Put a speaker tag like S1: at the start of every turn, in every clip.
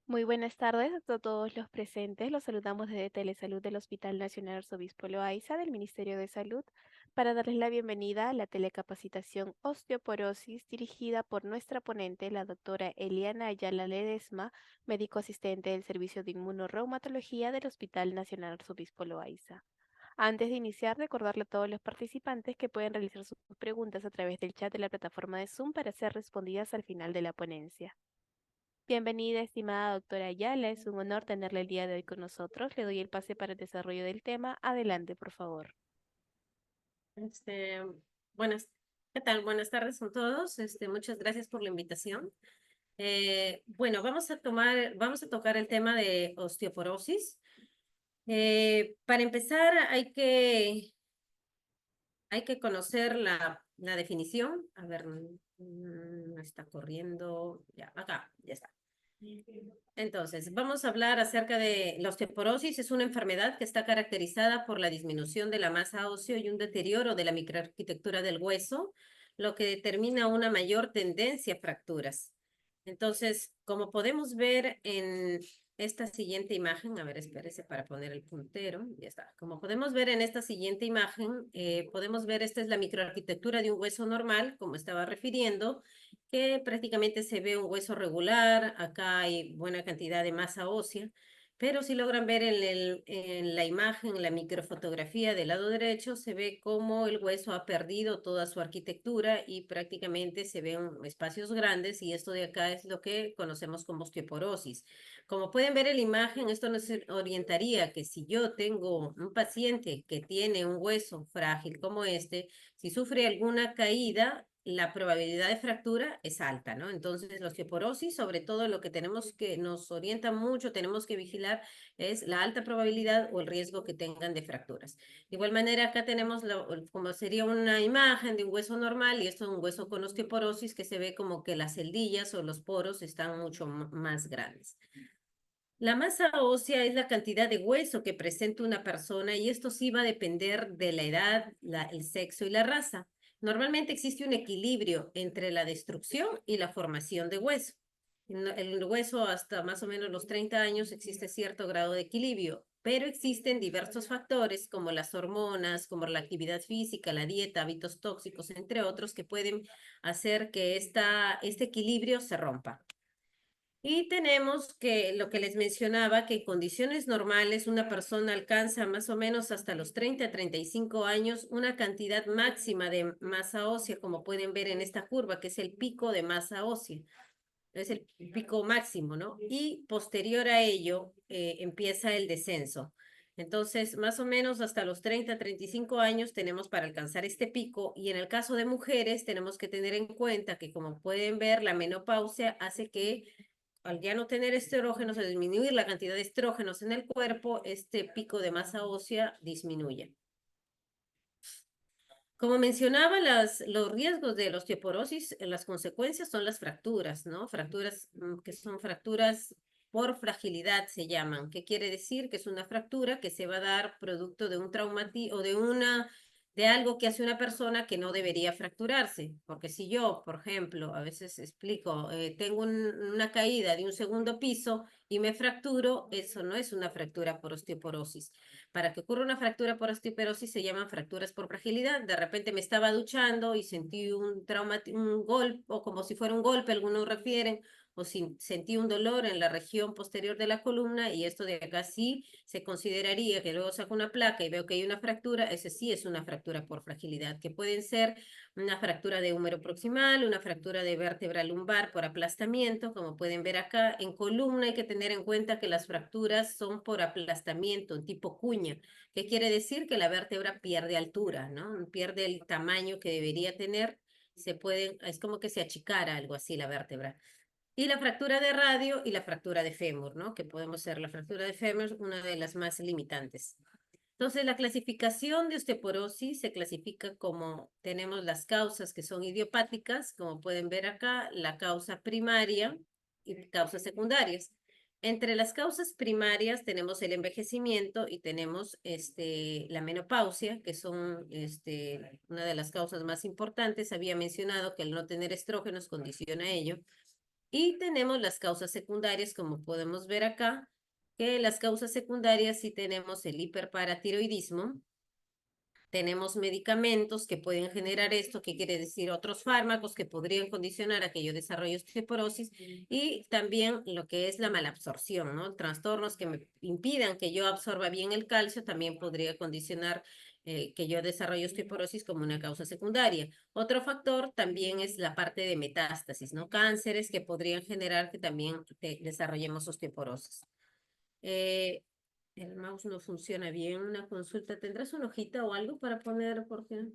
S1: Muy buenas tardes a todos los presentes. Los saludamos desde Telesalud del Hospital Nacional Arzobispo Loaiza del Ministerio de Salud para darles la bienvenida a la telecapacitación Osteoporosis dirigida por nuestra ponente, la doctora Eliana Ayala Ledesma, médico asistente del Servicio de Inmunorreumatología del Hospital Nacional Arzobispo Loaiza. Antes de iniciar, recordarle a todos los participantes que pueden realizar sus preguntas a través del chat de la plataforma de Zoom para ser respondidas al final de la ponencia. Bienvenida, estimada doctora Ayala. Es un honor tenerla el día de hoy con nosotros. Le doy el pase para el desarrollo del tema. Adelante, por favor.
S2: Este, buenas, ¿qué tal? Buenas tardes a todos. Muchas gracias por la invitación. Bueno, vamos a tocar el tema de osteoporosis. Para empezar, hay que conocer la definición. A ver, está corriendo. Ya, acá, ya está. Entonces, vamos a hablar acerca de la osteoporosis. Es una enfermedad que está caracterizada por la disminución de la masa ósea y un deterioro de la microarquitectura del hueso, lo que determina una mayor tendencia a fracturas. Entonces, como podemos ver en esta siguiente imagen, a ver, espérese para poner el puntero, ya está. Como podemos ver en esta siguiente imagen, podemos ver, esta es la microarquitectura de un hueso normal, como estaba refiriendo, que prácticamente se ve un hueso regular, acá hay buena cantidad de masa ósea, pero si logran ver en la imagen, la microfotografía del lado derecho, se ve cómo el hueso ha perdido toda su arquitectura y prácticamente se ven espacios grandes, y esto de acá es lo que conocemos como osteoporosis. Como pueden ver en la imagen, esto nos orientaría que si yo tengo un paciente que tiene un hueso frágil como este, si sufre alguna caída, la probabilidad de fractura es alta, ¿no? Entonces, la osteoporosis, sobre todo lo que tenemos que nos orienta mucho, tenemos que vigilar, es la alta probabilidad o el riesgo que tengan de fracturas. De igual manera, acá tenemos como sería una imagen de un hueso normal, y esto es un hueso con osteoporosis que se ve como que las celdillas o los poros están mucho más grandes. La masa ósea es la cantidad de hueso que presenta una persona, y esto sí va a depender de la edad, el sexo y la raza. Normalmente existe un equilibrio entre la destrucción y la formación de hueso. En el hueso hasta más o menos los 30 años existe cierto grado de equilibrio, pero existen diversos factores como las hormonas, como la actividad física, la dieta, hábitos tóxicos, entre otros, que pueden hacer que este equilibrio se rompa. Y tenemos que lo que les mencionaba, que en condiciones normales una persona alcanza más o menos hasta los 30 a 35 años una cantidad máxima de masa ósea, como pueden ver en esta curva, que es el pico de masa ósea. Es el pico máximo, ¿no? Y posterior a ello empieza el descenso. Entonces, más o menos hasta los 30 a 35 años tenemos para alcanzar este pico, y en el caso de mujeres tenemos que tener en cuenta que, como pueden ver, la menopausia hace que, al ya no tener estrógenos o disminuir la cantidad de estrógenos en el cuerpo, este pico de masa ósea disminuye. Como mencionaba, los riesgos de la osteoporosis, las consecuencias son las fracturas, ¿no? Fracturas que son fracturas por fragilidad se llaman. ¿Qué quiere decir? Que es una fractura que se va a dar producto de un traumatismo o de algo que hace una persona que no debería fracturarse. Porque si yo, por ejemplo, a veces explico, tengo una caída de un segundo piso y me fracturo, eso no es una fractura por osteoporosis. Para que ocurra una fractura por osteoporosis se llaman fracturas por fragilidad. De repente me estaba duchando y sentí un golpe, o como si fuera un golpe, algunos refieren, o si sentí un dolor en la región posterior de la columna, y esto de acá sí se consideraría que luego saco una placa y veo que hay una fractura, ese sí es una fractura por fragilidad, que pueden ser una fractura de húmero proximal, una fractura de vértebra lumbar por aplastamiento, como pueden ver acá. En columna hay que tener en cuenta que las fracturas son por aplastamiento, tipo cuña. ¿Qué quiere decir? Que la vértebra pierde altura, ¿no? Pierde el tamaño que debería tener. Es como que se achicara algo así la vértebra. Y la fractura de radio y la fractura de fémur, ¿no? Que podemos ser la fractura de fémur, una de las más limitantes. Entonces, la clasificación de osteoporosis se clasifica como tenemos las causas que son idiopáticas, como pueden ver acá, la causa primaria y causas secundarias. Entre las causas primarias tenemos el envejecimiento y tenemos la menopausia, que son una de las causas más importantes. Había mencionado que el no tener estrógenos condiciona ello. Y tenemos las causas secundarias, como podemos ver acá, que las causas secundarias sí tenemos el hiperparatiroidismo, tenemos medicamentos que pueden generar esto, que quiere decir otros fármacos que podrían condicionar a que yo desarrolle osteoporosis, y también lo que es la malabsorción, ¿no? Trastornos que me impidan que yo absorba bien el calcio también podría condicionar que yo desarrolle osteoporosis como una causa secundaria. Otro factor también es la parte de metástasis, ¿no? Cánceres que podrían generar que también desarrollemos osteoporosis. Eh, el mouse no funciona bien. Una consulta. ¿Tendrás una hojita o algo para poner? Porque...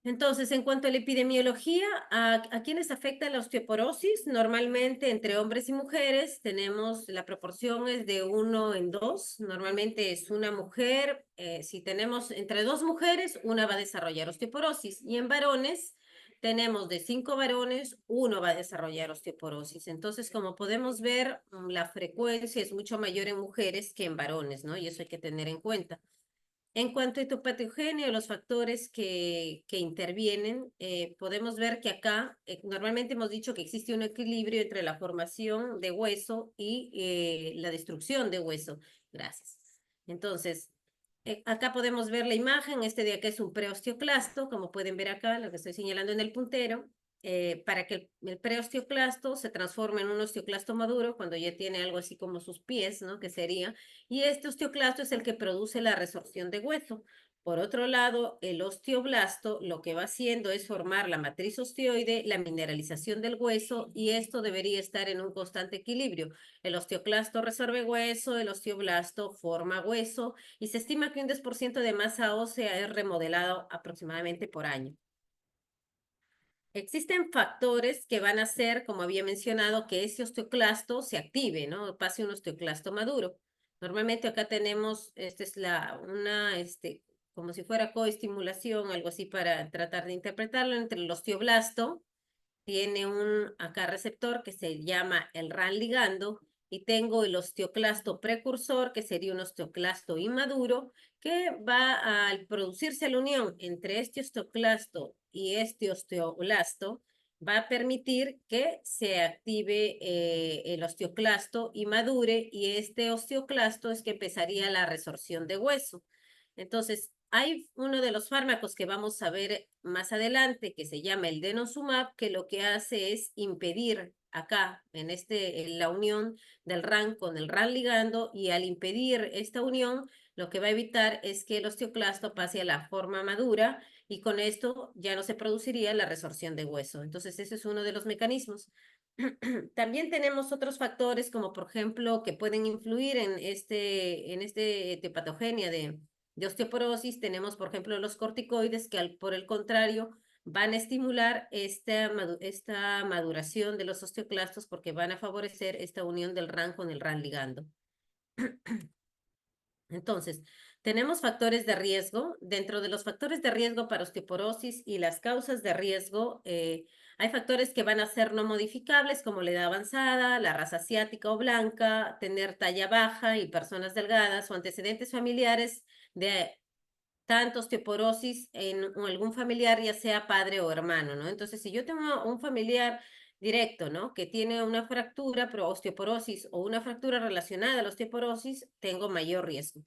S2: Entonces, en cuanto a la epidemiología, ¿a quiénes afecta la osteoporosis? Normalmente entre hombres y mujeres tenemos, la proporción es de 1 en 2. Normalmente es una mujer, si tenemos entre 2 mujeres, una va a desarrollar osteoporosis. Y en varones tenemos de 5 varones, uno va a desarrollar osteoporosis. Entonces, como podemos ver, la frecuencia es mucho mayor en mujeres que en varones, ¿no? Y eso hay que tener en cuenta. En cuanto a patogenia, los factores que intervienen, podemos ver que acá normalmente hemos dicho que existe un equilibrio entre la formación de hueso y la destrucción de hueso. Gracias. Entonces, acá podemos ver la imagen, este de acá es un preosteoclasto, como pueden ver acá, lo que estoy señalando en el puntero. Para que el preosteoclasto se transforme en un osteoclasto maduro, cuando ya tiene algo así como sus pies, ¿no? Que sería, y este osteoclasto es el que produce la resorción de hueso. Por otro lado, el osteoblasto lo que va haciendo es formar la matriz osteoide, la mineralización del hueso, y esto debería estar en un constante equilibrio. El osteoclasto resorbe hueso, el osteoblasto forma hueso, y se estima que un 10% de masa ósea es remodelado aproximadamente por año. Existen factores que van a hacer, como había mencionado, que ese osteoclasto se active, ¿no? Pase un osteoclasto maduro. Normalmente acá tenemos, esta es como si fuera coestimulación, algo así para tratar de interpretarlo, entre el osteoblasto tiene un acá receptor que se llama el RAN ligando, y tengo el osteoclasto precursor, que sería un osteoclasto inmaduro, que va a producirse la unión entre este osteoclasto y este osteoblasto, va a permitir que se active el osteoclasto y madure, y este osteoclasto es que empezaría la resorción de hueso. Entonces, hay uno de los fármacos que vamos a ver más adelante, que se llama el denosumab, que lo que hace es impedir acá, en la unión del RAN con el RAN ligando, y al impedir esta unión, lo que va a evitar es que el osteoclasto pase a la forma madura, y con esto ya no se produciría la resorción de hueso. Entonces, ese es uno de los mecanismos. También tenemos otros factores, como por ejemplo, que pueden influir en este patogenia de osteoporosis. Tenemos, por ejemplo, los corticoides, que por el contrario van a estimular esta maduración de los osteoclastos, porque van a favorecer esta unión del RAN con el RAN ligando. Entonces, tenemos factores de riesgo. Dentro de los factores de riesgo para osteoporosis y las causas de riesgo, hay factores que van a ser no modificables, como la edad avanzada, la raza asiática o blanca, tener talla baja y personas delgadas, o antecedentes familiares de tanto osteoporosis en algún familiar, ya sea padre o hermano, ¿no? Entonces, si yo tengo un familiar directo, ¿no? Que tiene una fractura, pero osteoporosis, o una fractura relacionada a la osteoporosis, tengo mayor riesgo.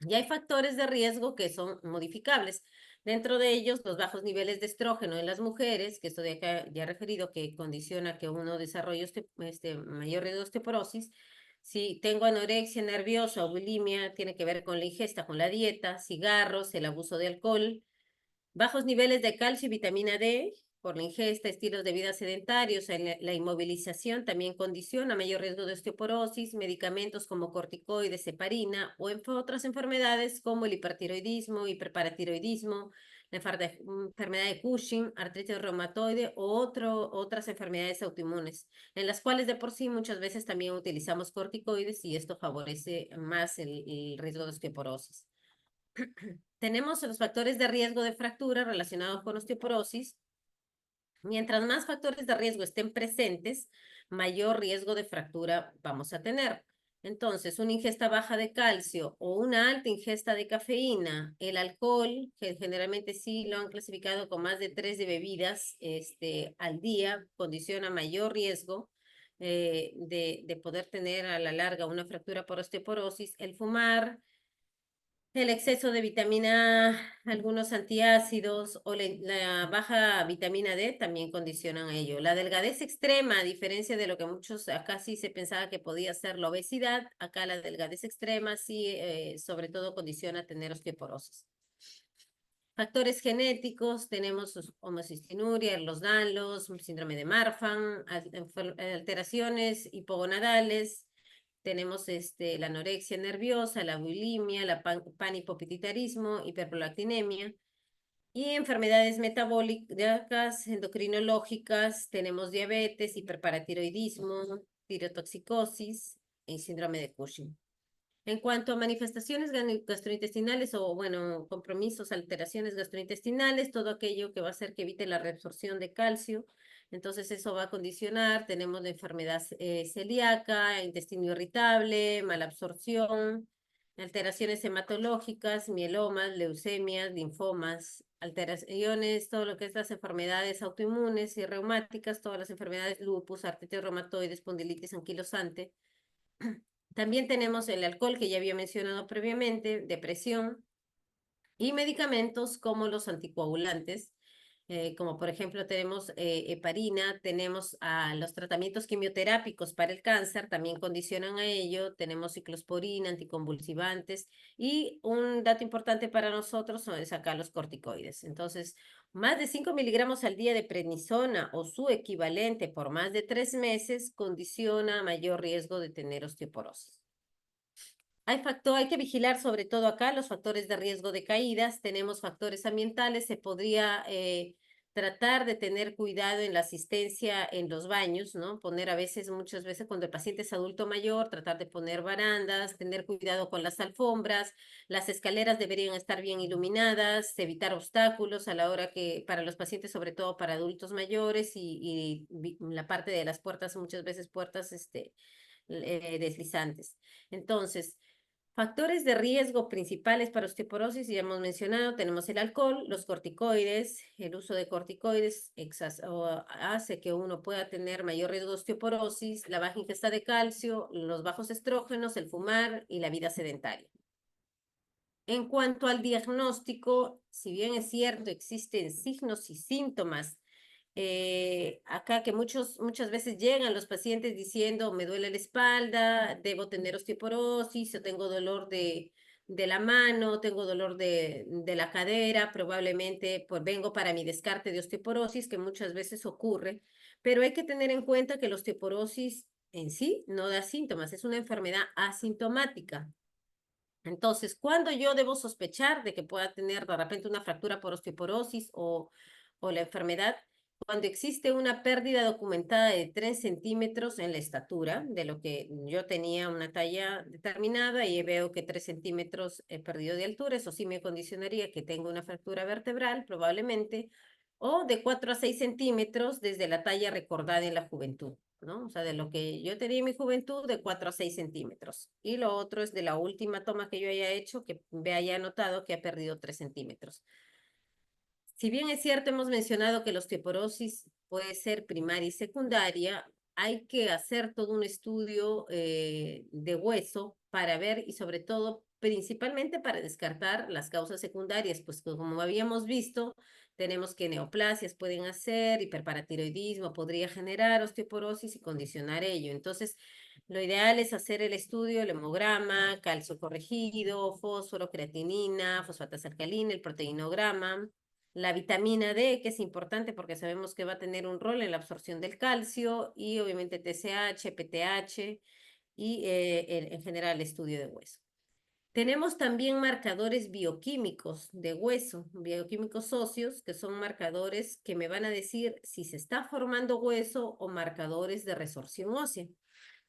S2: Y hay factores de riesgo que son modificables. Dentro de ellos, los bajos niveles de estrógeno en las mujeres, que esto de acá ya he referido, que condiciona que uno desarrolle mayor riesgo de osteoporosis. Si tengo anorexia nerviosa o bulimia, tiene que ver con la ingesta, con la dieta, cigarros, el abuso de alcohol. Bajos niveles de calcio y vitamina D por la ingesta, estilos de vida sedentarios, la inmovilización también condiciona mayor riesgo de osteoporosis, medicamentos como corticoides, heparina, o otras enfermedades como el hipertiroidismo, hiperparatiroidismo, la enfermedad de Cushing, artritis reumatoide, o otras enfermedades autoinmunes, en las cuales de por sí muchas veces también utilizamos corticoides, y esto favorece más el riesgo de osteoporosis. Tenemos los factores de riesgo de fractura relacionados con osteoporosis. Mientras más factores de riesgo estén presentes, mayor riesgo de fractura vamos a tener. Entonces, una ingesta baja de calcio o una alta ingesta de cafeína, el alcohol, que generalmente sí lo han clasificado con más de 3 bebidas al día, condiciona mayor riesgo de poder tener a la larga una fractura por osteoporosis. El fumar, el exceso de vitamina A, algunos antiácidos o la baja vitamina D también condicionan a ello. La delgadez extrema, a diferencia de lo que muchos acá sí se pensaba que podía ser la obesidad, acá la delgadez extrema sí sobre todo condiciona tener osteoporosis. Factores genéticos, tenemos homocistinuria, los Danlos, síndrome de Marfan, alteraciones hipogonadales, tenemos la anorexia nerviosa, la bulimia, la panhipopituitarismo, hiperprolactinemia y enfermedades metabólicas, endocrinológicas, tenemos diabetes, hiperparatiroidismo, tirotoxicosis y síndrome de Cushing. En cuanto a manifestaciones gastrointestinales o, bueno, compromisos, alteraciones gastrointestinales, todo aquello que va a hacer que evite la reabsorción de calcio, entonces eso va a condicionar, tenemos la enfermedad celíaca, intestino irritable, malabsorción, alteraciones hematológicas, mielomas, leucemias, linfomas, alteraciones, todo lo que es las enfermedades autoinmunes y reumáticas, todas las enfermedades lupus, artritis reumatoide, espondilitis anquilosante. También tenemos el alcohol, que ya había mencionado previamente, depresión y medicamentos como los anticoagulantes, como por ejemplo tenemos heparina, tenemos los tratamientos quimioterápicos para el cáncer, también condicionan a ello, tenemos ciclosporina, anticonvulsivantes y un dato importante para nosotros es acá los corticoides. Entonces, más de 5 miligramos al día de prednisona o su equivalente por más de 3 meses condiciona mayor riesgo de tener osteoporosis. Hay que vigilar sobre todo acá los factores de riesgo de caídas, tenemos factores ambientales, se podría tratar de tener cuidado en la asistencia en los baños, ¿no? Poner muchas veces cuando el paciente es adulto mayor, tratar de poner barandas, tener cuidado con las alfombras, las escaleras deberían estar bien iluminadas, evitar obstáculos a la hora para los pacientes, sobre todo para adultos mayores y la parte de las puertas, muchas veces puertas deslizantes. Entonces, factores de riesgo principales para osteoporosis, ya hemos mencionado, tenemos el alcohol, los corticoides, el uso de corticoides hace que uno pueda tener mayor riesgo de osteoporosis, la baja ingesta de calcio, los bajos estrógenos, el fumar y la vida sedentaria. En cuanto al diagnóstico, si bien es cierto, existen signos y síntomas acá que muchas veces llegan los pacientes diciendo me duele la espalda, debo tener osteoporosis, o tengo dolor de la mano, tengo dolor de la cadera, probablemente pues vengo para mi descarte de osteoporosis, que muchas veces ocurre, pero hay que tener en cuenta que la osteoporosis en sí no da síntomas, es una enfermedad asintomática. Entonces, ¿cuándo yo debo sospechar de que pueda tener de repente una fractura por osteoporosis o la enfermedad? Cuando existe una pérdida documentada de 3 centímetros en la estatura, de lo que yo tenía una talla determinada y veo que 3 centímetros he perdido de altura, eso sí me condicionaría que tengo una fractura vertebral probablemente, o de 4 a 6 centímetros desde la talla recordada en la juventud, ¿no? O sea, de lo que yo tenía en mi juventud, de 4 a 6 centímetros. Y lo otro es de la última toma que yo haya hecho, que me haya notado que ha perdido 3 centímetros. Si bien es cierto, hemos mencionado que la osteoporosis puede ser primaria y secundaria, hay que hacer todo un estudio de hueso para ver y sobre todo, principalmente para descartar las causas secundarias, pues como habíamos visto, tenemos que neoplasias pueden hacer, hiperparatiroidismo podría generar osteoporosis y condicionar ello. Entonces, lo ideal es hacer el estudio, el hemograma, calcio corregido, fósforo, creatinina, fosfatas alcalina, el proteinograma, la vitamina D, que es importante porque sabemos que va a tener un rol en la absorción del calcio, y obviamente TSH, PTH y en general el estudio de hueso. Tenemos también marcadores bioquímicos de hueso, bioquímicos óseos, que son marcadores que me van a decir si se está formando hueso o marcadores de resorción ósea.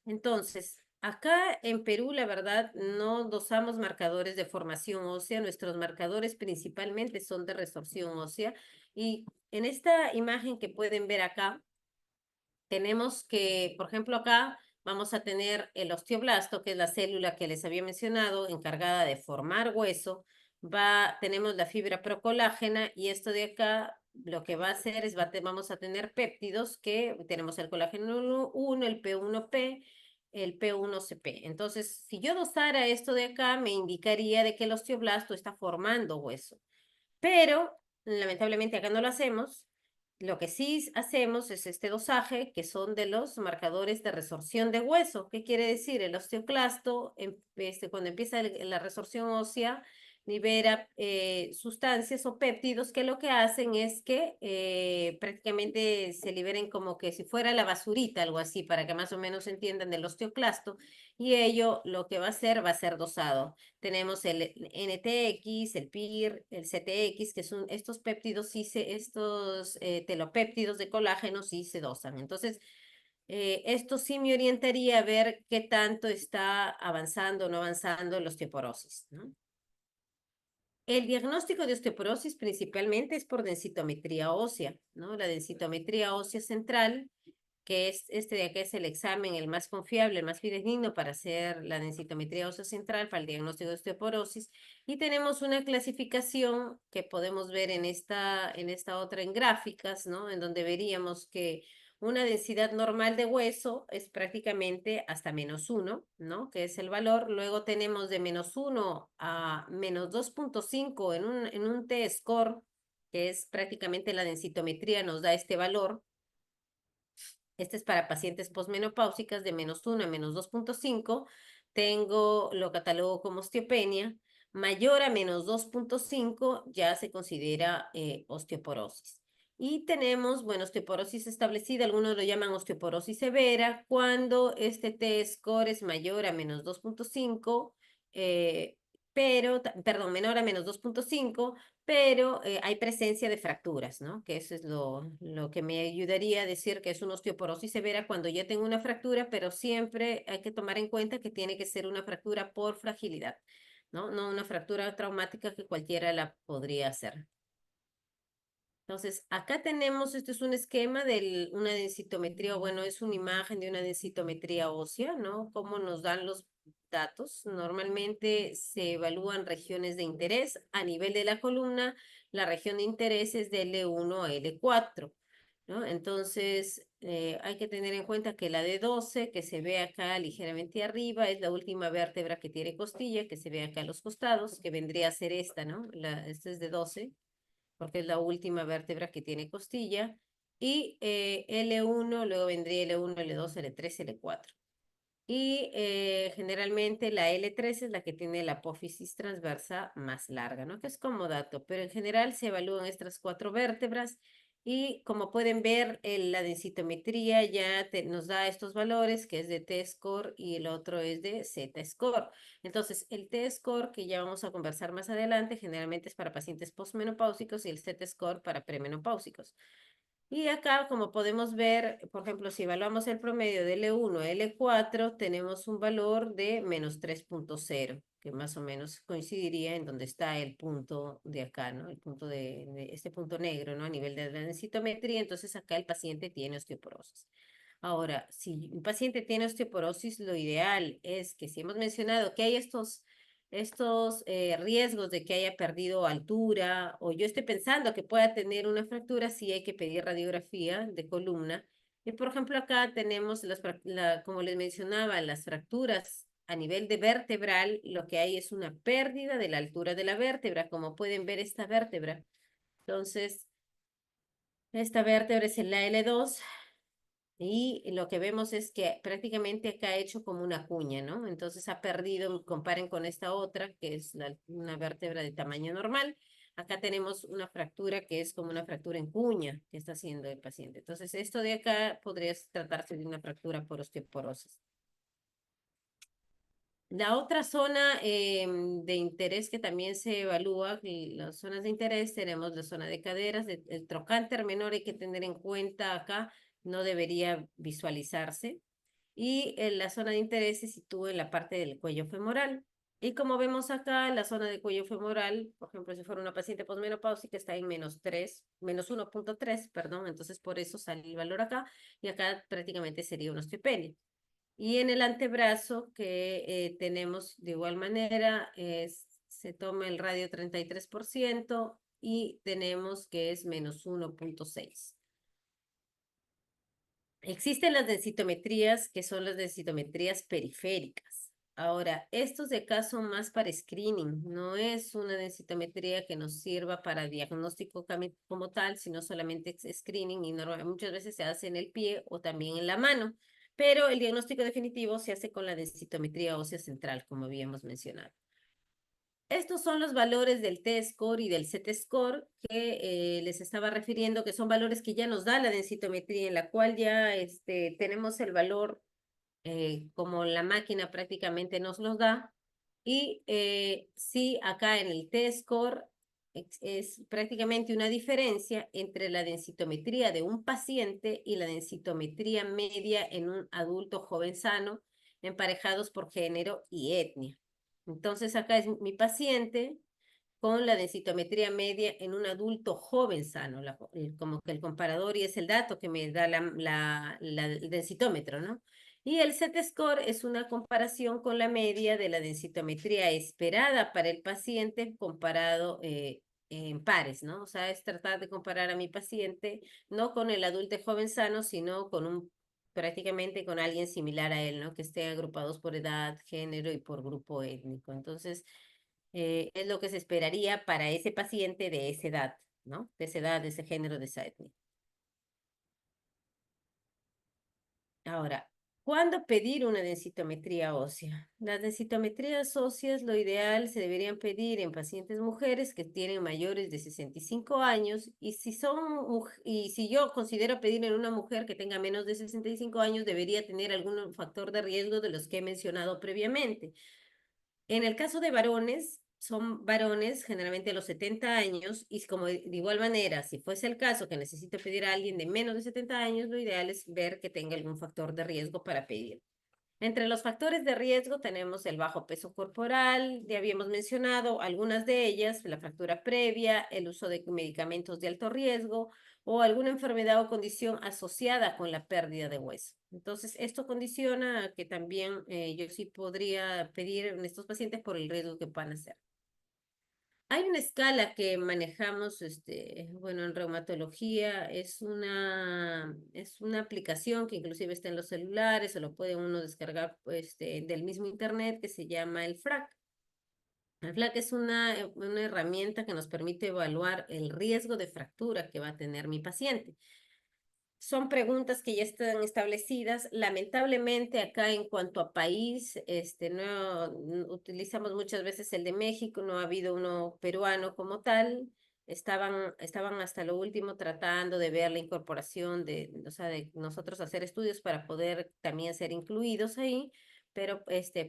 S2: Entonces, acá en Perú, la verdad, no dosamos marcadores de formación ósea, nuestros marcadores principalmente son de resorción ósea. Y en esta imagen que pueden ver acá, tenemos que, por ejemplo, acá vamos a tener el osteoblasto, que es la célula que les había mencionado, encargada de formar hueso. Tenemos la fibra procolágena y esto de acá lo que va a hacer es, vamos a tener péptidos que tenemos el colágeno 1, el P1P, el P1CP. Entonces, si yo dosara esto de acá, me indicaría de que el osteoblasto está formando hueso. Pero, lamentablemente, acá no lo hacemos. Lo que sí hacemos es este dosaje, que son de los marcadores de resorción de hueso. ¿Qué quiere decir? El osteoclasto, cuando empieza la resorción ósea, libera sustancias o péptidos que lo que hacen es que prácticamente se liberen como que si fuera la basurita, algo así, para que más o menos entiendan del osteoclasto. Y ello lo que va a ser dosado. Tenemos el NTX, el PIR, el CTX, que son estos péptidos, estos telopéptidos de colágeno sí se dosan. Entonces, esto sí me orientaría a ver qué tanto está avanzando o no avanzando la osteoporosis, ¿no? El diagnóstico de osteoporosis principalmente es por densitometría ósea, ¿no? La densitometría ósea central, que es este de acá, es el examen el más confiable, el más fidedigno para hacer la densitometría ósea central para el diagnóstico de osteoporosis. Y tenemos una clasificación que podemos ver en esta otra en gráficas, ¿no? En donde veríamos que una densidad normal de hueso es prácticamente hasta -1, ¿no? Que es el valor. Luego tenemos de -1 a -2.5 en un T-score, que es prácticamente la densitometría, nos da este valor. Este es para pacientes posmenopáusicas de -1 a -2.5. Lo catalogo como osteopenia. Mayor a -2.5 ya se considera osteoporosis. Y tenemos, bueno, osteoporosis establecida, algunos lo llaman osteoporosis severa, cuando este T-score es mayor a -2.5, perdón, menor a -2.5, pero hay presencia de fracturas, ¿no? Que eso es lo que me ayudaría a decir que es una osteoporosis severa cuando ya tengo una fractura, pero siempre hay que tomar en cuenta que tiene que ser una fractura por fragilidad, ¿no? No una fractura traumática que cualquiera la podría hacer. Entonces, acá tenemos, este es un esquema de una densitometría, o bueno, es una imagen de una densitometría ósea, ¿no? Cómo nos dan los datos. Normalmente se evalúan regiones de interés. A nivel de la columna, la región de interés es de L1 a L4, ¿no? Entonces, hay que tener en cuenta que la de 12, que se ve acá ligeramente arriba, es la última vértebra que tiene costilla, que se ve acá a los costados, que vendría a ser esta, ¿no? Esta es de 12 porque es la última vértebra que tiene costilla, y L1, luego vendría L1, L2, L3, L4. Y generalmente la L3 es la que tiene la apófisis transversa más larga, ¿no? Que es como dato, pero en general se evalúan estas 4 vértebras y como pueden ver, la densitometría ya nos da estos valores, que es de T-score y el otro es de Z-score. Entonces, el T-score, que ya vamos a conversar más adelante, generalmente es para pacientes postmenopáusicos y el Z-score para premenopáusicos. Y acá, como podemos ver, por ejemplo, si evaluamos el promedio de L1 a L4, tenemos un valor de -3.0, que más o menos coincidiría en donde está el punto de acá, ¿no? El punto de este punto negro, ¿no? A nivel de la densitometría, entonces acá el paciente tiene osteoporosis. Ahora, si un paciente tiene osteoporosis, lo ideal es que si hemos mencionado que hay estos riesgos de que haya perdido altura o yo estoy pensando que pueda tener una fractura, sí hay que pedir radiografía de columna. Y por ejemplo, acá tenemos, como les mencionaba, las fracturas a nivel de vertebral, lo que hay es una pérdida de la altura de la vértebra, como pueden ver esta vértebra. Entonces, esta vértebra es la L2 y lo que vemos es que prácticamente acá ha hecho como una cuña, ¿no? Entonces ha perdido, comparen con esta otra, que es una vértebra de tamaño normal. Acá tenemos una fractura que es como una fractura en cuña que está haciendo el paciente. Entonces, esto de acá podría tratarse de una fractura por osteoporosis. La otra zona de interés que también se evalúa, las zonas de interés, tenemos la zona de caderas, el trocánter menor hay que tener en cuenta acá, no debería visualizarse. Y en la zona de interés se sitúa en la parte del cuello femoral. Y como vemos acá, la zona del cuello femoral, por ejemplo, si fuera una paciente posmenopáusica, está en -3, -1.3, perdón, entonces por eso sale el valor acá, y acá prácticamente sería una osteopenia. Y en el antebrazo que tenemos de igual manera, se toma el radio 33% y tenemos que es -1.6. Existen las densitometrías que son las densitometrías periféricas. Ahora, estos de acá son más para screening, no es una densitometría que nos sirva para diagnóstico como tal, sino solamente es screening y muchas veces se hace en el pie o también en la mano, pero el diagnóstico definitivo se hace con la densitometría ósea central, como habíamos mencionado. Estos son los valores del T-score y del Z-score que les estaba refiriendo, que son valores que ya nos da la densitometría, en la cual ya tenemos el valor como la máquina prácticamente nos los da. Y sí, acá en el T-score es prácticamente una diferencia entre la densitometría de un paciente y la densitometría media en un adulto joven sano, emparejados por género y etnia. Entonces acá es mi paciente con la densitometría media en un adulto joven sano, como que el comparador y es el dato que me da el densitómetro, ¿no? Y el Z-score es una comparación con la media de la densitometría esperada para el paciente comparado en pares, ¿no? O sea, es tratar de comparar a mi paciente no con el adulto joven sano, sino con prácticamente con alguien similar a él, ¿no? Que estén agrupados por edad, género y por grupo étnico. Entonces, es lo que se esperaría para ese paciente de esa edad, ¿no? De esa edad, de ese género, de esa etnia. Ahora, ¿cuándo pedir una densitometría ósea? Las densitometrías óseas, lo ideal, se deberían pedir en pacientes mujeres que tienen mayores de 65 años y si yo considero pedir en una mujer que tenga menos de 65 años, debería tener algún factor de riesgo de los que he mencionado previamente. En el caso de varones, son varones generalmente a los 70 años y como de igual manera, si fuese el caso que necesito pedir a alguien de menos de 70 años, lo ideal es ver que tenga algún factor de riesgo para pedir. Entre los factores de riesgo tenemos el bajo peso corporal, ya habíamos mencionado algunas de ellas, la fractura previa, el uso de medicamentos de alto riesgo o alguna enfermedad o condición asociada con la pérdida de hueso. Entonces, esto condiciona a que también yo sí podría pedir en estos pacientes por el riesgo que puedan hacer. Hay una escala que manejamos, bueno, en reumatología, es una aplicación que inclusive está en los celulares, o lo puede uno descargar del mismo internet, que se llama el FRAC. El FRAC es una herramienta que nos permite evaluar el riesgo de fractura que va a tener mi paciente. Son preguntas que ya están establecidas. Lamentablemente acá en cuanto a país, no utilizamos muchas veces el de México, no ha habido uno peruano como tal. Estaban hasta lo último tratando de ver la incorporación o sea, de nosotros hacer estudios para poder también ser incluidos ahí, pero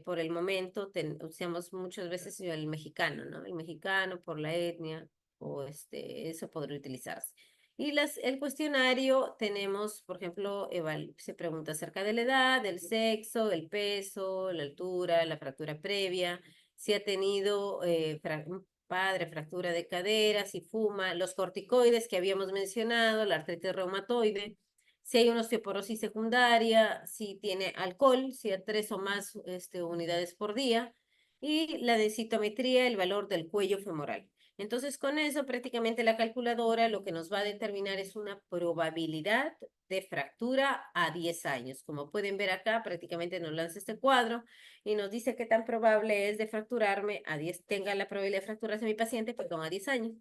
S2: por el momento usamos muchas veces el mexicano, ¿no? El mexicano por la etnia, o eso podría utilizarse. Y el cuestionario tenemos, por ejemplo, se pregunta acerca de la edad, del sexo, el peso, la altura, la fractura previa, si ha tenido un padre, fractura de cadera, si fuma, los corticoides que habíamos mencionado, la artritis reumatoide, si hay una osteoporosis secundaria, si tiene alcohol, si a 3 o más unidades por día, y la densitometría, el valor del cuello femoral. Entonces, con eso prácticamente la calculadora lo que nos va a determinar es una probabilidad de fractura a 10 años. Como pueden ver acá, prácticamente nos lanza este cuadro y nos dice qué tan probable es de fracturarme tenga la probabilidad de fracturarse mi paciente, perdón, a 10 años.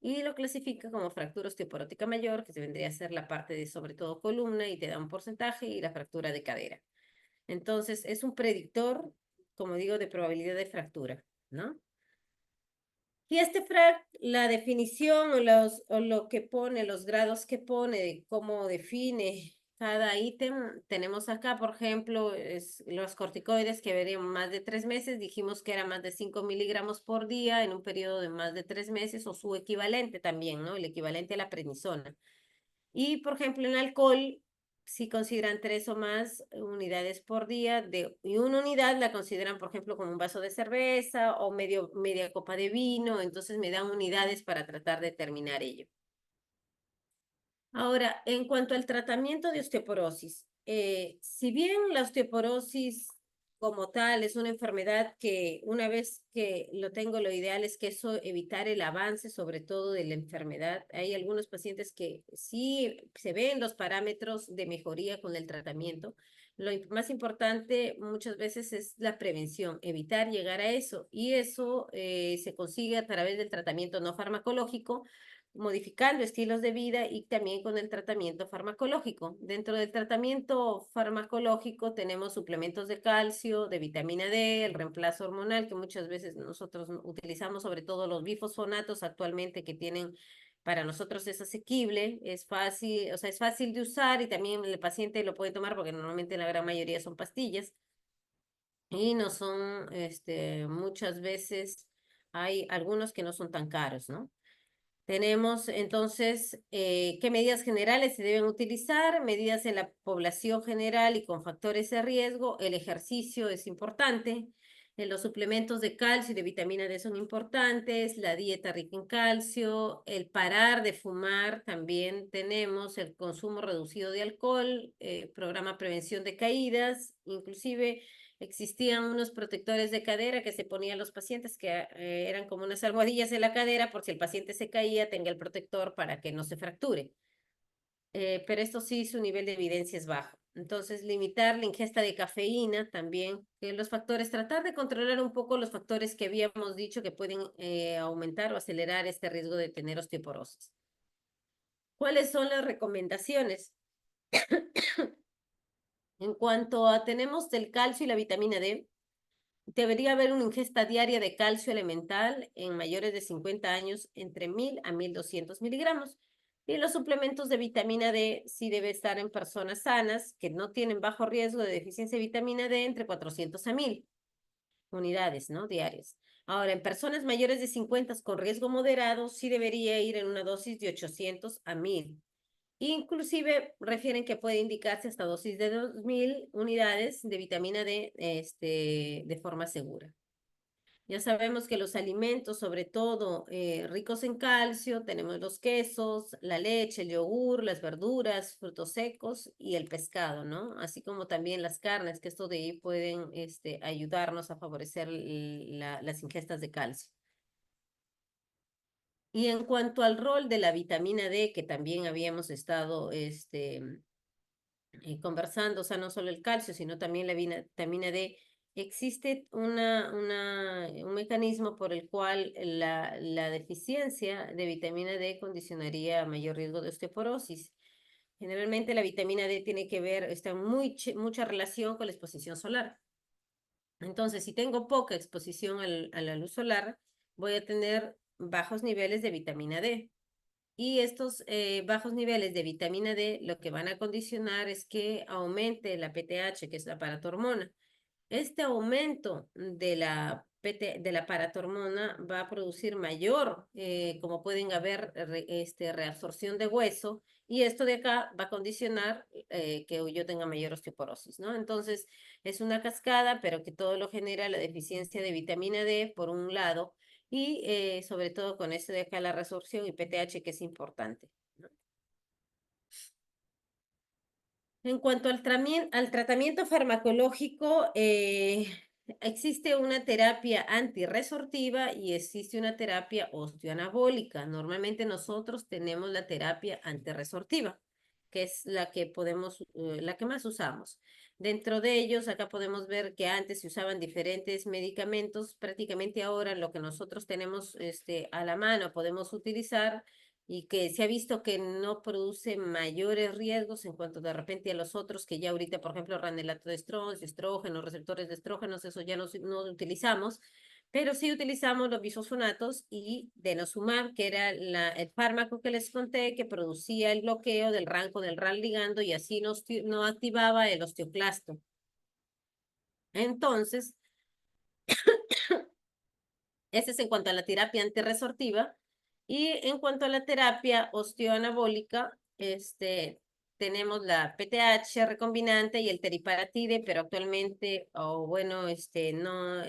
S2: Y lo clasifica como fractura osteoporótica mayor, que se vendría a ser la parte de sobre todo columna y te da un porcentaje, y la fractura de cadera. Entonces, es un predictor, como digo, de probabilidad de fractura, ¿no? Y FRAC, la definición o lo que pone, los grados que pone, de cómo define cada ítem, tenemos acá, por ejemplo, los corticoides que verían más de 3 meses, dijimos que era más de 5 miligramos por día en un periodo de más de 3 meses, o su equivalente también, ¿no? El equivalente a la prednisona. Y, por ejemplo, en alcohol, si consideran 3 o más unidades por día, y una unidad la consideran, por ejemplo, como un vaso de cerveza o media copa de vino, entonces me dan unidades para tratar de determinar ello. Ahora, en cuanto al tratamiento de osteoporosis, si bien la osteoporosis como tal es una enfermedad que una vez que lo tengo, lo ideal es que eso evitar el avance, sobre todo de la enfermedad. Hay algunos pacientes que sí se ven los parámetros de mejoría con el tratamiento. Más importante muchas veces es la prevención, evitar llegar a eso. Y eso se consigue a través del tratamiento no farmacológico, modificando estilos de vida y también con el tratamiento farmacológico. Dentro del tratamiento farmacológico tenemos suplementos de calcio, de vitamina D, el reemplazo hormonal que muchas veces nosotros utilizamos, sobre todo los bifosfonatos actualmente que tienen, para nosotros es asequible, es fácil, o sea, es fácil de usar y también el paciente lo puede tomar porque normalmente la gran mayoría son pastillas y no son, muchas veces hay algunos que no son tan caros, ¿no? Tenemos entonces qué medidas generales se deben utilizar, medidas en la población general y con factores de riesgo. El ejercicio es importante, los suplementos de calcio y de vitamina D son importantes, la dieta rica en calcio, el parar de fumar también tenemos, el consumo reducido de alcohol, programa prevención de caídas, inclusive existían unos protectores de cadera que se ponían los pacientes que eran como unas almohadillas en la cadera por si el paciente se caía, tenga el protector para que no se fracture. Pero esto sí, su nivel de evidencia es bajo. Entonces, limitar la ingesta de cafeína también, los factores, tratar de controlar un poco los factores que habíamos dicho que pueden aumentar o acelerar este riesgo de tener osteoporosis. ¿Cuáles son las recomendaciones? En cuanto a tenemos del calcio y la vitamina D, debería haber una ingesta diaria de calcio elemental en mayores de 50 años entre 1000 a 1200 miligramos. Y los suplementos de vitamina D sí debe estar en personas sanas que no tienen bajo riesgo de deficiencia de vitamina D entre 400 a 1000 unidades, ¿no? Diarias. Ahora, en personas mayores de 50 con riesgo moderado, sí debería ir en una dosis de 800 a 1000. Inclusive refieren que puede indicarse hasta dosis de 2000 unidades de vitamina D de forma segura. Ya sabemos que los alimentos, sobre todo ricos en calcio, tenemos los quesos, la leche, el yogur, las verduras, frutos secos y el pescado, ¿no? Así como también las carnes, que esto de ahí pueden ayudarnos a favorecer las ingestas de calcio. Y en cuanto al rol de la vitamina D, que también habíamos estado conversando, o sea, no solo el calcio, sino también la vitamina D, existe un mecanismo por el cual la deficiencia de vitamina D condicionaría a mayor riesgo de osteoporosis. Generalmente la vitamina D tiene que ver, está en mucha relación con la exposición solar. Entonces, si tengo poca exposición a la luz solar, voy a tener bajos niveles de vitamina D. Y estos bajos niveles de vitamina D lo que van a condicionar es que aumente la PTH, que es la paratormona. Este aumento de la paratormona va a producir mayor, como pueden haber, reabsorción de hueso, y esto de acá va a condicionar que yo tenga mayor osteoporosis, ¿no? Entonces, es una cascada, pero que todo lo genera la deficiencia de vitamina D, por un lado, y sobre todo con esto de acá la resorción y PTH, que es importante, ¿no? En cuanto al tratamiento farmacológico, existe una terapia antirresortiva y existe una terapia osteoanabólica. Normalmente nosotros tenemos la terapia antirresortiva, que es la que la que más usamos. Dentro de ellos, acá podemos ver que antes se usaban diferentes medicamentos. Prácticamente ahora lo que nosotros tenemos a la mano podemos utilizar y que se ha visto que no produce mayores riesgos en cuanto de repente a los otros que ya ahorita, por ejemplo, ranelato de estrógenos, receptores de estrógenos, eso ya no utilizamos, pero sí utilizamos los bisfosfonatos y denosumab, que era el fármaco que les conté que producía el bloqueo del RAN ligando y así no activaba el osteoclasto. Entonces, ese es en cuanto a la terapia antirresortiva. Y en cuanto a la terapia osteoanabólica, tenemos la PTH recombinante y el teriparatide, pero actualmente, o bueno, no,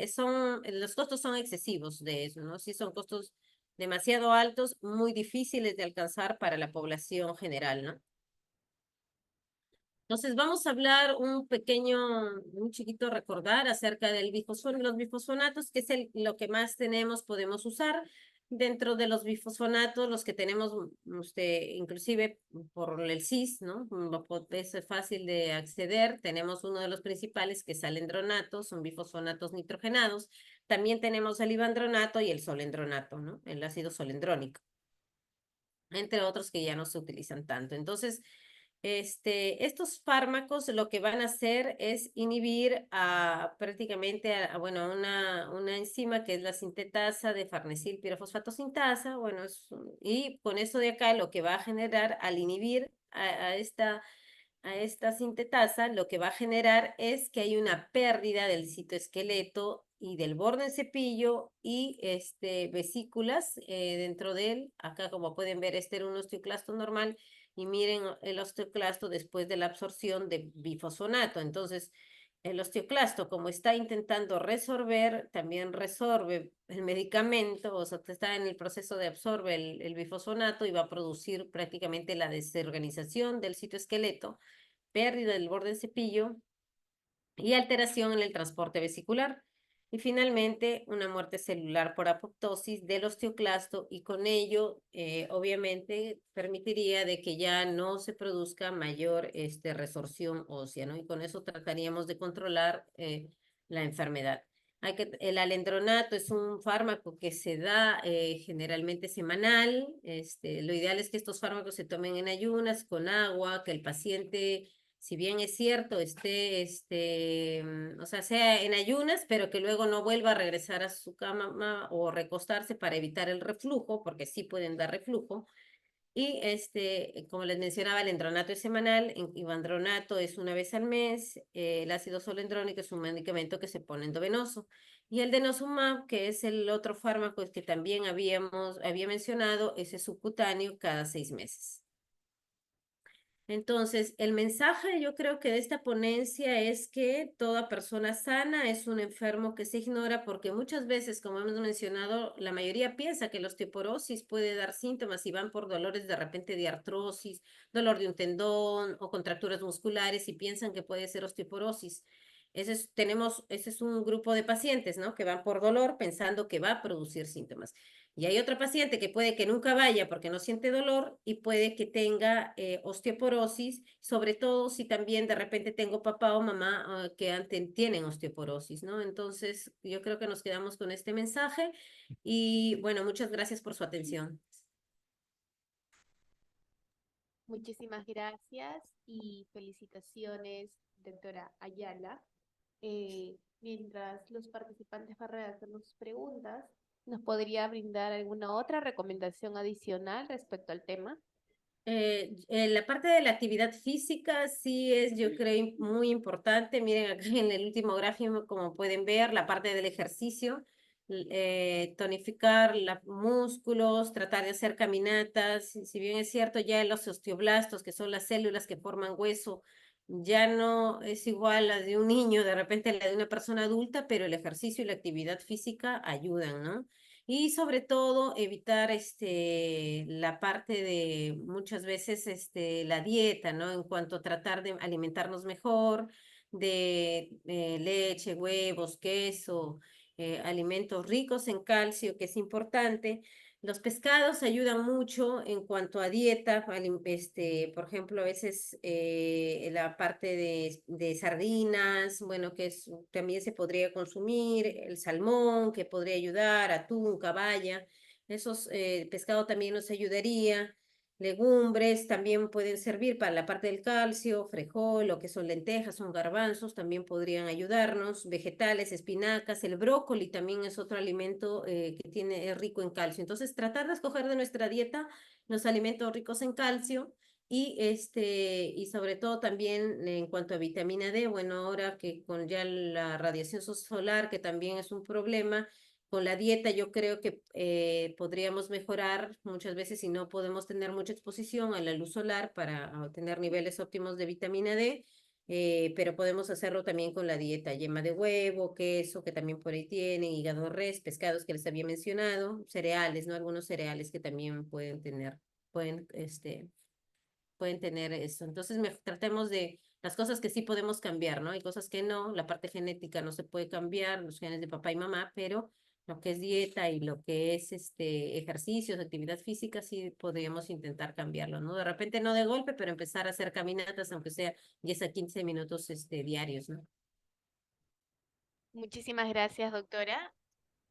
S2: los costos son excesivos de eso, ¿no? Sí son costos demasiado altos, muy difíciles de alcanzar para la población general, ¿no? Entonces vamos a hablar un chiquito recordar acerca del los bifosfonatos, que es lo que más podemos usar. Dentro de los bifosfonatos, los que tenemos, inclusive por el CIS, ¿no? Es fácil de acceder. Tenemos uno de los principales, que es alendronato, son bifosfonatos nitrogenados. También tenemos el ibandronato y el solendronato, ¿no? El ácido solendrónico, entre otros que ya no se utilizan tanto. Entonces, estos fármacos lo que van a hacer es inhibir prácticamente bueno, una enzima que es la sintetasa de farnesil pirofosfato sintasa, bueno, y con eso de acá lo que va a generar al inhibir a esta sintetasa, lo que va a generar es que hay una pérdida del citoesqueleto y del borde del cepillo y vesículas dentro de él. Acá, como pueden ver, este era un osteoclasto normal y miren el osteoclasto después de la absorción de bifosfonato. Entonces, el osteoclasto, como está intentando resolver, también resorbe el medicamento, o sea, está en el proceso de absorber el bifosfonato y va a producir prácticamente la desorganización del citoesqueleto, pérdida del borde del cepillo y alteración en el transporte vesicular. Y finalmente, una muerte celular por apoptosis del osteoclasto, y con ello, obviamente, permitiría de que ya no se produzca mayor resorción ósea, ¿no? Y con eso trataríamos de controlar la enfermedad. El alendronato es un fármaco que se da generalmente semanal. Lo ideal es que estos fármacos se tomen en ayunas, con agua, que el paciente, si bien es cierto, o sea, sea en ayunas, pero que luego no vuelva a regresar a su cama o recostarse para evitar el reflujo, porque sí pueden dar reflujo. Y como les mencionaba, el endronato es semanal, el ibandronato es una vez al mes, el ácido solendrónico es un medicamento que se pone endovenoso. Y el denosumab, que es el otro fármaco que también había mencionado, ese es subcutáneo cada 6 meses. Entonces, el mensaje yo creo que de esta ponencia es que toda persona sana es un enfermo que se ignora, porque muchas veces, como hemos mencionado, la mayoría piensa que la osteoporosis puede dar síntomas y van por dolores de repente de artrosis, dolor de un tendón o contracturas musculares y piensan que puede ser osteoporosis. Ese es un grupo de pacientes, ¿no? Que van por dolor pensando que va a producir síntomas. Y hay otro paciente que puede que nunca vaya porque no siente dolor y puede que tenga osteoporosis, sobre todo si también de repente tengo papá o mamá que tienen osteoporosis, ¿no? Entonces, yo creo que nos quedamos con este mensaje y bueno, muchas gracias por su atención.
S1: Muchísimas gracias y felicitaciones, doctora Ayala. Mientras los participantes van redactando sus preguntas, ¿nos podría brindar alguna otra recomendación adicional respecto al tema?
S2: La parte de la actividad física sí es, yo creo, muy importante. Miren acá en el último gráfico, como pueden ver, la parte del ejercicio, tonificar los músculos, tratar de hacer caminatas. Si bien es cierto, ya los osteoblastos, que son las células que forman hueso, ya no es igual a la de un niño, de repente la de una persona adulta, pero el ejercicio y la actividad física ayudan, ¿no? Y sobre todo evitar la parte de muchas veces la dieta, ¿no? En cuanto a tratar de alimentarnos mejor, de leche, huevos, queso, alimentos ricos en calcio, que es importante. Los pescados ayudan mucho en cuanto a dieta, por ejemplo, a veces la parte de sardinas, bueno, también se podría consumir, el salmón, que podría ayudar, atún, caballa, esos pescado también nos ayudaría. Legumbres también pueden servir para la parte del calcio, frijol, lo que son lentejas, son garbanzos, también podrían ayudarnos. Vegetales, espinacas, el brócoli también es otro alimento es rico en calcio. Entonces, tratar de escoger de nuestra dieta los alimentos ricos en calcio y sobre todo también en cuanto a vitamina D, bueno, ahora que con ya la radiación solar, que también es un problema, con la dieta yo creo que podríamos mejorar muchas veces si no podemos tener mucha exposición a la luz solar para tener niveles óptimos de vitamina D, pero podemos hacerlo también con la dieta, yema de huevo, queso, que también por ahí tienen, hígado de res, pescados que les había mencionado, cereales, ¿no? Algunos cereales que también pueden pueden tener eso. Entonces, tratemos de las cosas que sí podemos cambiar, ¿no? Hay cosas que no, la parte genética no se puede cambiar, los genes de papá y mamá, pero lo que es dieta y lo que es ejercicios, actividad física, sí podríamos intentar cambiarlo, ¿no? De repente no de golpe, pero empezar a hacer caminatas, aunque sea 10 a 15 minutos diarios, ¿no?
S1: Muchísimas gracias, doctora.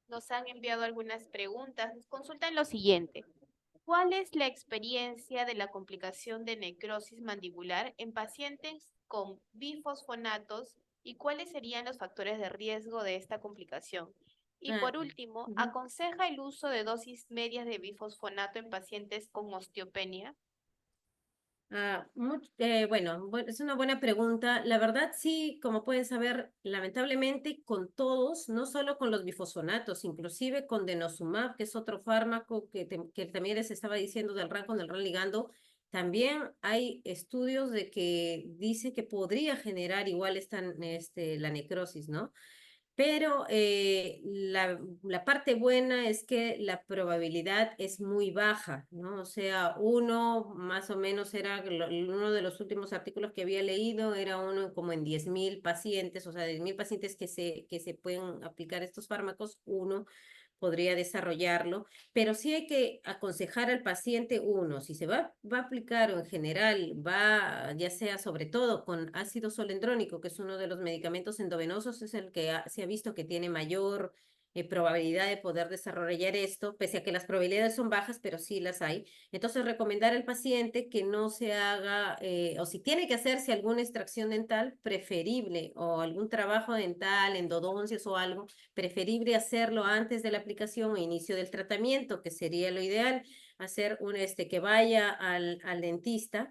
S1: Nos han enviado algunas preguntas. Nos consultan lo siguiente. ¿Cuál es la experiencia de la complicación de necrosis mandibular en pacientes con bifosfonatos y cuáles serían los factores de riesgo de esta complicación? Y
S2: Ah,
S1: por último,
S2: ujú.
S1: ¿aconseja el uso de dosis medias de bifosfonato en pacientes con osteopenia?
S2: Bueno, es una buena pregunta. La verdad, sí, como pueden saber, lamentablemente con todos, no solo con los bifosfonatos, inclusive con denosumab, que es otro fármaco que también les estaba diciendo del RAN con el RAN ligando, también hay estudios de que dice que podría generar igual la necrosis, ¿no? Pero la parte buena es que la probabilidad es muy baja, ¿no? O sea, uno más o menos uno de los últimos artículos que había leído era uno como en 10.000 pacientes, o sea, 10.000 pacientes que se pueden aplicar estos fármacos, uno podría desarrollarlo, pero sí hay que aconsejar al paciente uno, si se va a aplicar o en general va, ya sea sobre todo con ácido solendrónico, que es uno de los medicamentos endovenosos, es el que se ha visto que tiene mayor probabilidad de poder desarrollar esto, pese a que las probabilidades son bajas, pero sí las hay. Entonces, recomendar al paciente que no se haga, o si tiene que hacerse alguna extracción dental, preferible, o algún trabajo dental, endodoncias o algo, preferible hacerlo antes de la aplicación o inicio del tratamiento, que sería lo ideal, hacer que vaya al dentista.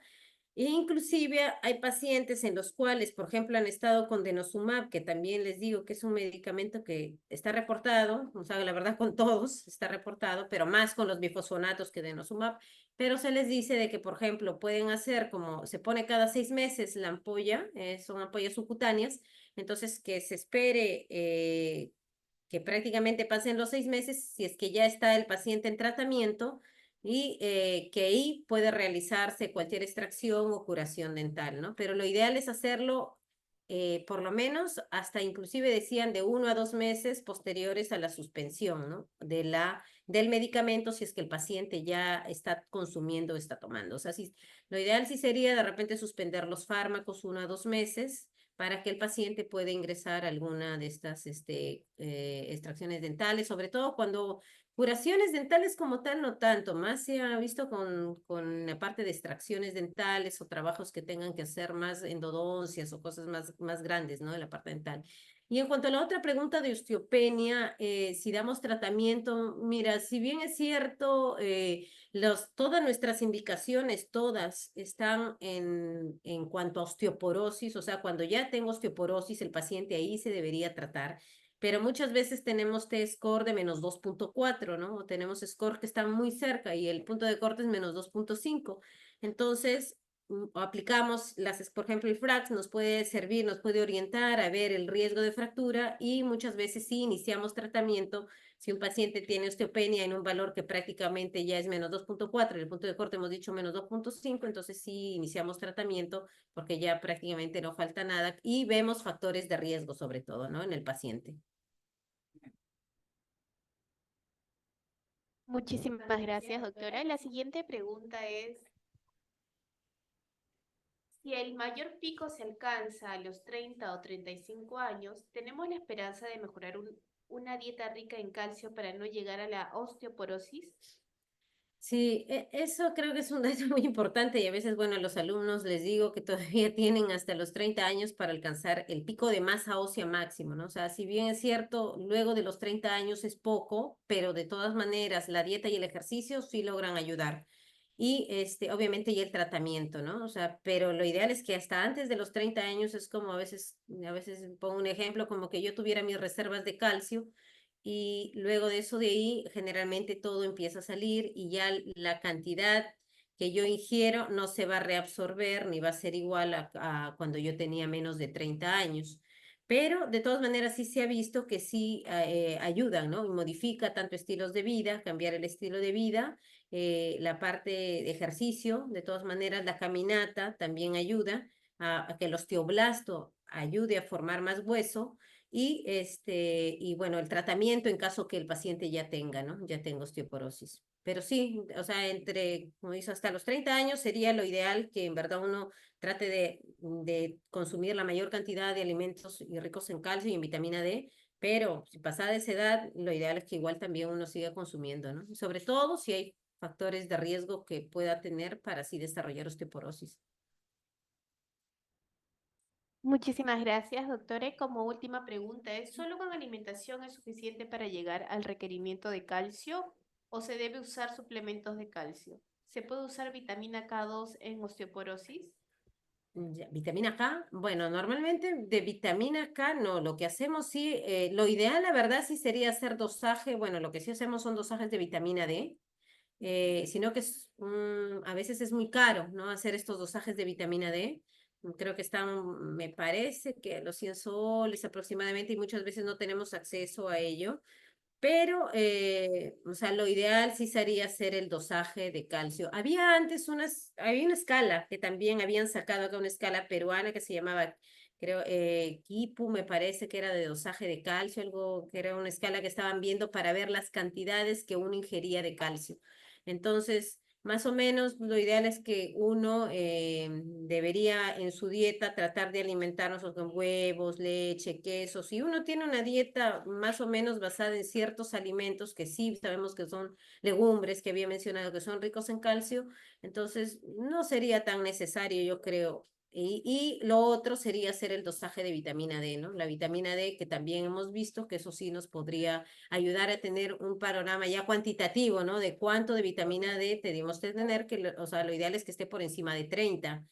S2: E inclusive hay pacientes en los cuales, por ejemplo, han estado con denosumab, que también les digo que es un medicamento que está reportado, o sea, la verdad con todos está reportado, pero más con los bifosfonatos que denosumab, pero se les dice de que, por ejemplo, pueden hacer como se pone cada 6 meses la ampolla, son ampollas subcutáneas, entonces que se espere que prácticamente pasen los 6 meses si es que ya está el paciente en tratamiento y que ahí puede realizarse cualquier extracción o curación dental, ¿no? Pero lo ideal es hacerlo por lo menos hasta inclusive decían de 1 a 2 meses posteriores a la suspensión, ¿no? Del medicamento si es que el paciente ya está consumiendo o está tomando. O sea, lo ideal sí sería de repente suspender los fármacos 1 a 2 meses para que el paciente pueda ingresar a alguna de estas extracciones dentales, sobre todo cuando curaciones dentales como tal, no tanto, más se ha visto con la parte de extracciones dentales o trabajos que tengan que hacer más endodoncias o cosas más grandes, ¿no? De la parte dental. Y en cuanto a la otra pregunta de osteopenia, si damos tratamiento, mira, si bien es cierto, todas nuestras indicaciones, todas están en cuanto a osteoporosis, o sea, cuando ya tengo osteoporosis, el paciente ahí se debería tratar, pero muchas veces tenemos T-score de -2.4, ¿no? O tenemos score que están muy cerca y el punto de corte es -2.5. Entonces, aplicamos por ejemplo, el FRAX nos puede servir, nos puede orientar a ver el riesgo de fractura y muchas veces sí iniciamos tratamiento si un paciente tiene osteopenia en un valor que prácticamente ya es -2.4, el punto de corte hemos dicho -2.5, entonces sí iniciamos tratamiento porque ya prácticamente no falta nada y vemos factores de riesgo sobre todo, ¿no? En el paciente.
S1: Muchísimas gracias, doctora. La siguiente pregunta es, si el mayor pico se alcanza a los 30 o 35 años, ¿tenemos la esperanza de mejorar una dieta rica en calcio para no llegar a la osteoporosis?
S2: Sí, eso creo que es un dato muy importante y a veces, bueno, a los alumnos les digo que todavía tienen hasta los 30 años para alcanzar el pico de masa ósea máximo, ¿no? O sea, si bien es cierto, luego de los 30 años es poco, pero de todas maneras la dieta y el ejercicio sí logran ayudar. Y obviamente y el tratamiento, ¿no? O sea, pero lo ideal es que hasta antes de los 30 años es como a veces pongo un ejemplo como que yo tuviera mis reservas de calcio y luego de eso de ahí generalmente todo empieza a salir y ya la cantidad que yo ingiero no se va a reabsorber ni va a ser igual a cuando yo tenía menos de 30 años. pero de todas maneras sí se ha visto que sí ayudan, ¿no? Y modifica tanto estilos de vida, cambiar el estilo de vida, la parte de ejercicio, de todas maneras la caminata también ayuda a que el osteoblasto ayude a formar más hueso y bueno, el tratamiento en caso que el paciente ya tenga, ¿no? Ya tenga osteoporosis. Pero sí, o sea, como dice, hasta los 30 años sería lo ideal que en verdad uno trate de consumir la mayor cantidad de alimentos y ricos en calcio y en vitamina D, pero si pasada esa edad, lo ideal es que igual también uno siga consumiendo, ¿no? Sobre todo si hay factores de riesgo que pueda tener para así desarrollar osteoporosis.
S1: Muchísimas gracias, doctora. Y como última pregunta, ¿es solo con alimentación es suficiente para llegar al requerimiento de calcio o se debe usar suplementos de calcio? ¿Se puede usar vitamina K2 en osteoporosis?
S2: Ya, vitamina K, bueno, normalmente de vitamina K no, lo que hacemos sí, lo ideal la verdad sí sería hacer dosaje, bueno, lo que sí hacemos son dosajes de vitamina D, sino que a veces es muy caro, ¿no? Hacer estos dosajes de vitamina D. Creo que están, me parece que a los 100 soles aproximadamente y muchas veces no tenemos acceso a ello. Pero, o sea, lo ideal sí sería hacer el dosaje de calcio. Había antes había una escala que también habían sacado acá una escala peruana que se llamaba, creo, Kipu, me parece que era de dosaje de calcio, algo que era una escala que estaban viendo para ver las cantidades que uno ingería de calcio. Entonces, más o menos, lo ideal es que uno debería en su dieta tratar de alimentarnos con huevos, leche, queso. Si uno tiene una dieta más o menos basada en ciertos alimentos que sí sabemos que son legumbres, que había mencionado que son ricos en calcio, entonces no sería tan necesario, yo creo. Y lo otro sería hacer el dosaje de vitamina D, ¿no? La vitamina D que también hemos visto que eso sí nos podría ayudar a tener un panorama ya cuantitativo, ¿no? De cuánto de vitamina D tenemos que tener, o sea, lo ideal es que esté por encima de 30,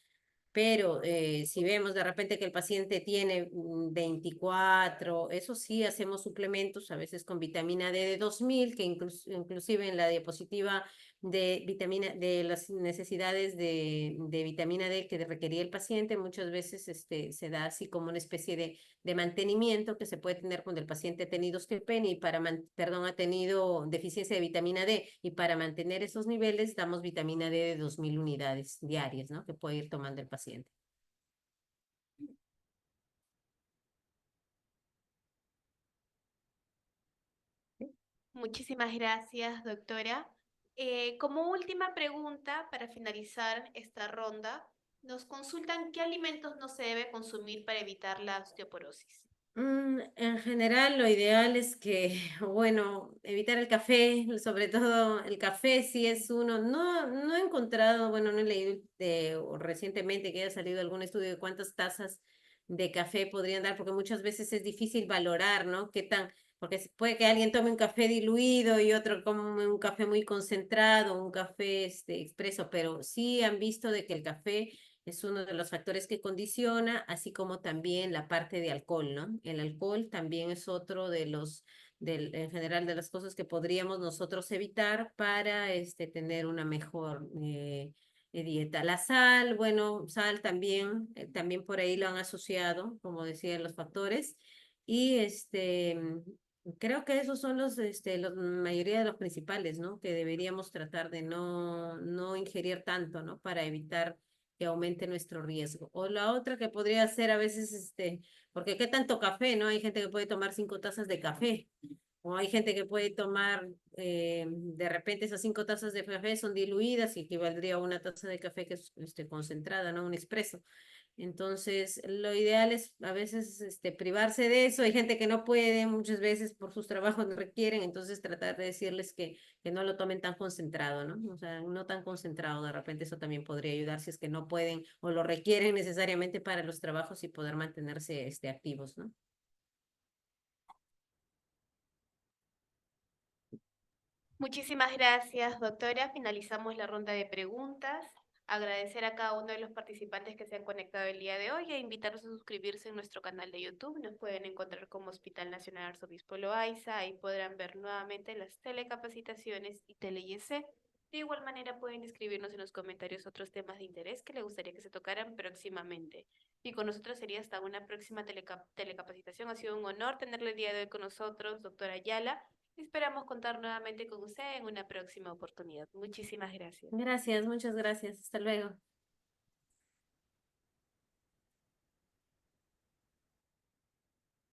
S2: pero si vemos de repente que el paciente tiene 24, eso sí, hacemos suplementos, a veces con vitamina D de 2000, que inclusive en la diapositiva de vitamina, de las necesidades de vitamina D que requería el paciente, muchas veces se da así como una especie de mantenimiento que se puede tener cuando el paciente ha tenido osteopenia y perdón, ha tenido deficiencia de vitamina D y para mantener esos niveles damos vitamina D de 2000 unidades diarias, ¿no? Que puede ir tomando el paciente.
S1: Muchísimas gracias, doctora. Como última pregunta, para finalizar esta ronda, nos consultan qué alimentos no se debe consumir para evitar la osteoporosis.
S2: En general, lo ideal es que, bueno, evitar el café, sobre todo el café, si es uno. No he encontrado, bueno, no he leído o recientemente que haya salido algún estudio de cuántas tazas de café podrían dar, porque muchas veces es difícil valorar, ¿no? Qué tan, porque puede que alguien tome un café diluido y otro come un café muy concentrado, un café expreso, pero sí han visto de que el café es uno de los factores que condiciona, así como también la parte de alcohol, ¿no? El alcohol también es otro de en general, de las cosas que podríamos nosotros evitar para tener una mejor dieta. La sal, bueno, sal también, también por ahí lo han asociado, como decían los factores, y creo que esos son la mayoría de los principales, ¿no? Que deberíamos tratar de no ingerir tanto, ¿no? Para evitar que aumente nuestro riesgo. O la otra que podría ser a veces, porque qué tanto café, ¿no? Hay gente que puede tomar 5 tazas de café, o hay gente que puede tomar, de repente esas 5 tazas de café son diluidas y equivaldría a una taza de café que es concentrada, ¿no? Un expreso. Entonces, lo ideal es a veces privarse de eso. Hay gente que no puede, muchas veces por sus trabajos no requieren, entonces tratar de decirles que no lo tomen tan concentrado, ¿no? O sea, no tan concentrado, de repente eso también podría ayudar si es que no pueden o lo requieren necesariamente para los trabajos y poder mantenerse activos, ¿no?
S1: Muchísimas gracias, doctora. Finalizamos la ronda de preguntas. Agradecer a cada uno de los participantes que se han conectado el día de hoy e invitarlos a suscribirse en nuestro canal de YouTube. Nos pueden encontrar como Hospital Nacional Arzobispo Loaiza. Ahí podrán ver nuevamente las telecapacitaciones y tele De igual manera pueden escribirnos en los comentarios otros temas de interés que le gustaría que se tocaran próximamente. Y con nosotros sería hasta una próxima telecapacitación. Ha sido un honor tenerle el día de hoy con nosotros, doctora Ayala. Esperamos contar nuevamente con usted en una próxima oportunidad. Muchísimas gracias.
S2: Gracias, muchas gracias. Hasta luego.